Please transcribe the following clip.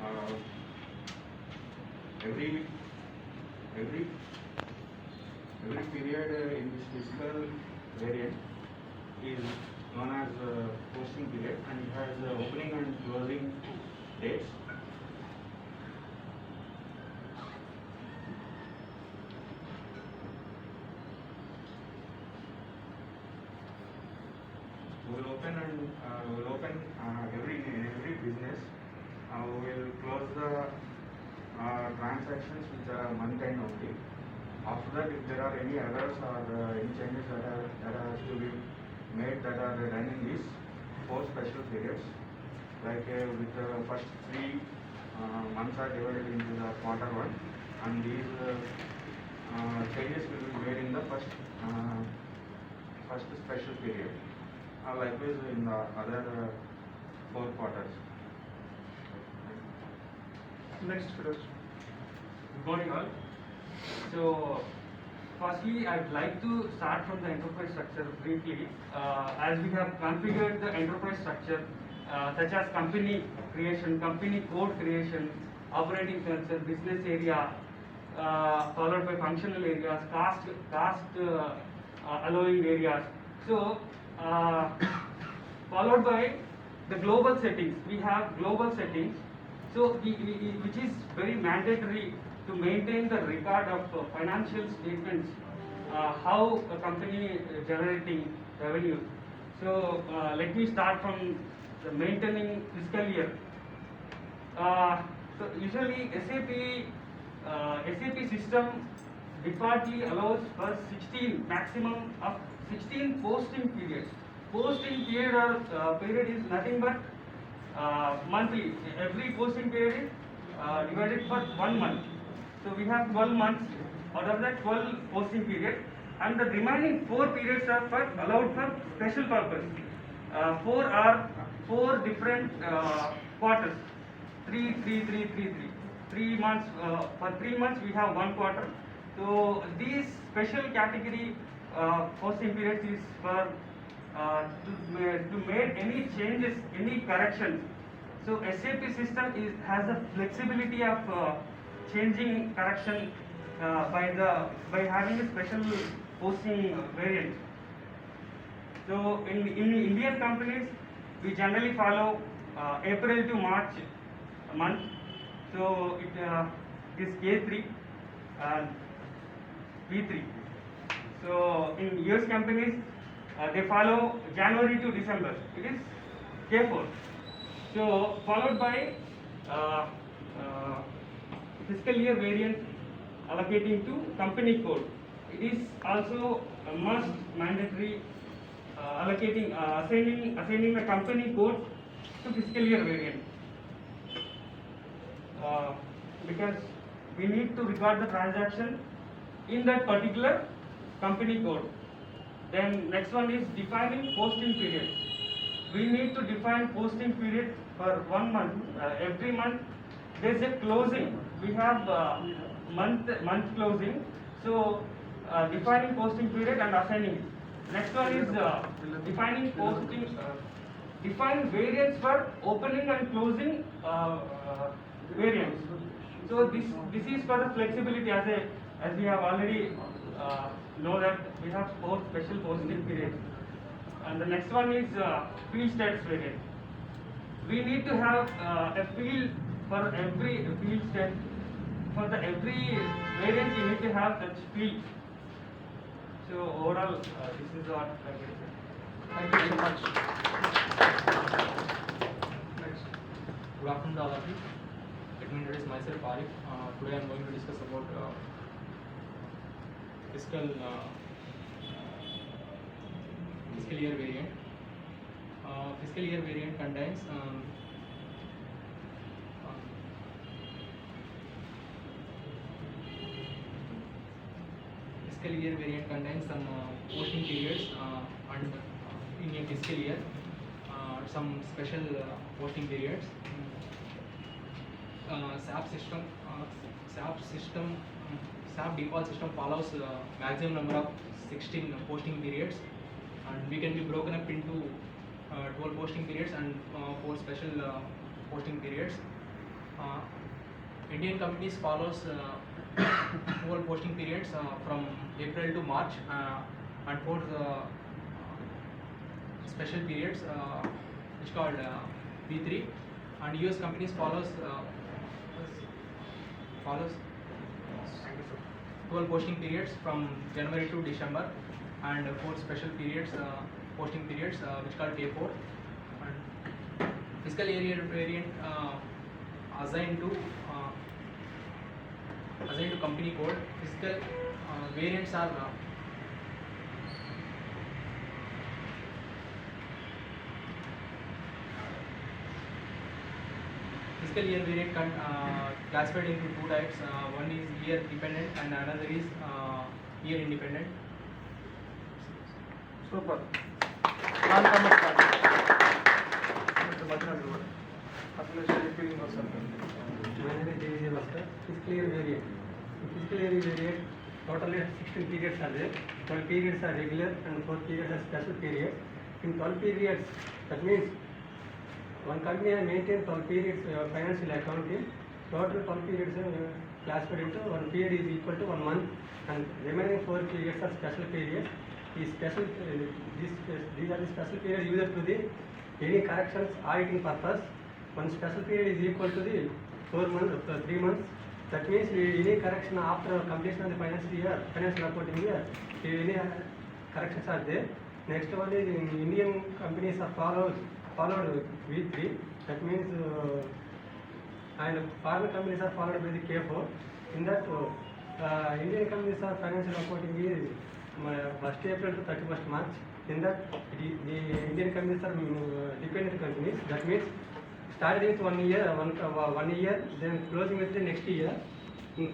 Uh, every every every period in this fiscal variant is known as posting period, and it has opening and closing dates. We'll open every business. We will close the transactions with the month end only. After that, if there are any errors or any changes that are to be made that are done in these 4 special periods, like with the first 3 months are divided into the quarter 1, and these changes will be made in the first special period. Likewise in the other 4 quarters. Next, Firoz. Good morning all. So, firstly, I'd like to start from the enterprise structure briefly. As we have configured the enterprise structure, such as company creation, company code creation, operating structure, business area, followed by functional areas, caste allowing areas. So, followed by the global settings. We have global settings, so which is very mandatory to maintain the record of financial statements, how a company generating revenue. So let me start from the maintaining fiscal year. So usually SAP system defaultly allows for 16 maximum of 16 posting periods. Posting period period is nothing but monthly. Every posting period is divided for 1 month. So we have 12 months. Out of that 12 posting period, and the remaining 4 periods are allowed for special purpose. 4 different quarters. 3 months. For 3 months we have 1 quarter. So these special category posting periods is for to make any changes, any corrections. So SAP system has a flexibility of changing correction by having a special posting variant. So in Indian companies, we generally follow April to March month. So it is K3 and P3. So in US companies, they follow January to December. It is K4. So followed by fiscal year variant allocating to company code. It is also a must mandatory assigning the company code to fiscal year variant. Because we need to record the transaction in that particular company code. Then next one is defining posting period. We need to define posting period for 1 month. Every month there is a closing. We have month closing. So defining posting period and assigning it. Next one is defining define variants for opening and closing variants. So this is for the flexibility, as we have already know that we have 4 special posting periods. And the next one is field status variant. We need to have a field for every field state. For every variant, we need to have such field. So overall, this is what I can say. Thank you so much. Next. Good afternoon to all of you. Let me introduce myself, Arif. Today I am going to discuss about fiscal year variant. Fiscal year variant contains fiscal year variant contains some posting periods and in a fiscal year some special posting periods. SAP default system follows maximum number of 16 posting periods, and we can be broken up into 12 posting periods and 4 special posting periods. Indian companies follows whole posting periods from April to March, and for the special periods which called B3, and US companies follows 12 posting periods from January to December, and 4 special periods posting periods which called K4, and fiscal year variant assigned to company code. Fiscal variants are fiscal year variant classified into 2 types. One is year dependent and another is year independent. Super. Non-commerce part. Mr. Bhadrath, you were. Appeal feeling or something. Fiscal year variant. In fiscal year variant, totally 16 periods are there. 12 periods are regular and 4 periods are special periods. In 12 periods, that means one company has maintained 12 periods financial accounting. Total 12 periods classified into one period is equal to 1 month, and remaining 4 periods are special periods. These are the special periods used to the any corrections auditing purpose. One special period is equal to the 3 months. That means any correction after completion of the financial year, financial reporting year, any corrections are there. Next one is in Indian companies are followed V3. That means and foreign companies are followed by the K4. In that Indian companies are financial reporting is 1st April to 31st March. In that the Indian companies are dependent companies. That means started with 1 year, then closing with the next year. In